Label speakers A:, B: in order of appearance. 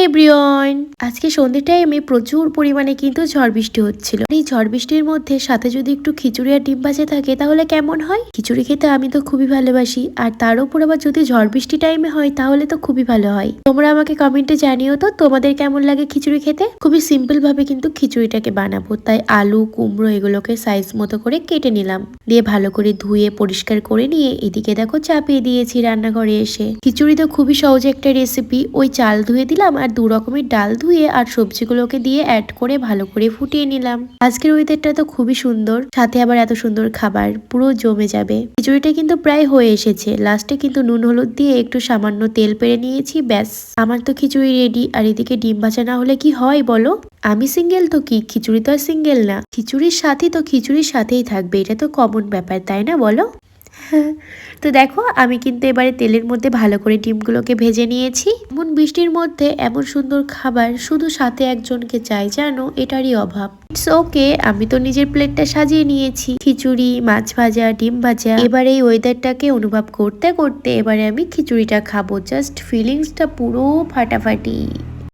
A: Everyone, আজকে সন্ধ্যে টাইমে প্রচুর পরিমাণে কিন্তু ঝড় বৃষ্টি হচ্ছিল। এই ঝড় বৃষ্টির মধ্যে সাথে যদি একটু খিচুড়ি আর ডিম ভাজা থাকে তাহলে কেমন হয়। খিচুড়ি খেতে আমি তো খুবই ভালোবাসি, আর তার উপর আবার যদি ঝড় বৃষ্টি টাইমে হয় তাহলে তো খুবই ভালো হয়। তোমরা আমাকে কমেন্টে জানিও তো তোমাদের কেমন লাগে খিচুড়ি খেতে। খুবই সিম্পল ভাবে কিন্তু খিচুড়িটাকে বানাবো, তাই আলু কুমড়ো এগুলোকে সাইজ মতো করে কেটে নিলাম, দিয়ে ভালো করে ধুয়ে পরিষ্কার করে নিয়ে এদিকে দেখো চাপিয়ে দিয়েছি রান্নাঘরে এসে। খিচুড়ি তো খুবই সহজ একটা রেসিপি। ওই চাল ধুয়ে দিলাম আর 2 রকমের ডাল ধুয়ে আর সবজিগুলোকে দিয়ে অ্যাড করে ভালো করে ফুটিয়ে নিলাম। আজকের ওয়েদারটা তো খুবই সুন্দর, সাথে আবার এত সুন্দর খাবার, পুরো জমে যাবে। খিচুড়িটা কিন্তু প্রায় হয়ে এসেছে, লাস্টে কিন্তু নুন হলুদ দিয়ে একটু সামান্য তেল পেরে নিয়েছি, ব্যাস আমার তো খিচুড়ি রেডি। আর এদিকে ডিম ভাজা না হলে কি হয় বলো। আমি সিঙ্গেল তো কি, খিচুড়ি তো আর সিঙ্গেল না, খিচুড়ির সাথে তো খিচুড়ির সাথেই থাকবে, এটা তো কমন ব্যাপার তাই না বলো। তো দেখো আমি কিন্তু এবারে তেলের মধ্যে ভালো করে ডিমগুলোকে ভেজে নিয়েছি। এমন বৃষ্টির মধ্যে এমন সুন্দর খাবার শুধু সাথে একজনকে চাই, জানো এটারই অভাব। ইটস ওকে, আমি তো নিজের প্লেটটা সাজিয়ে নিয়েছি, খিচুড়ি মাছ ভাজা ডিম ভাজা। এবার এই ওয়েদারটাকে অনুভব করতে করতে এবারে আমি খিচুড়িটা খাবো, জাস্ট ফিলিংসটা পুরো ফাটাফাটি।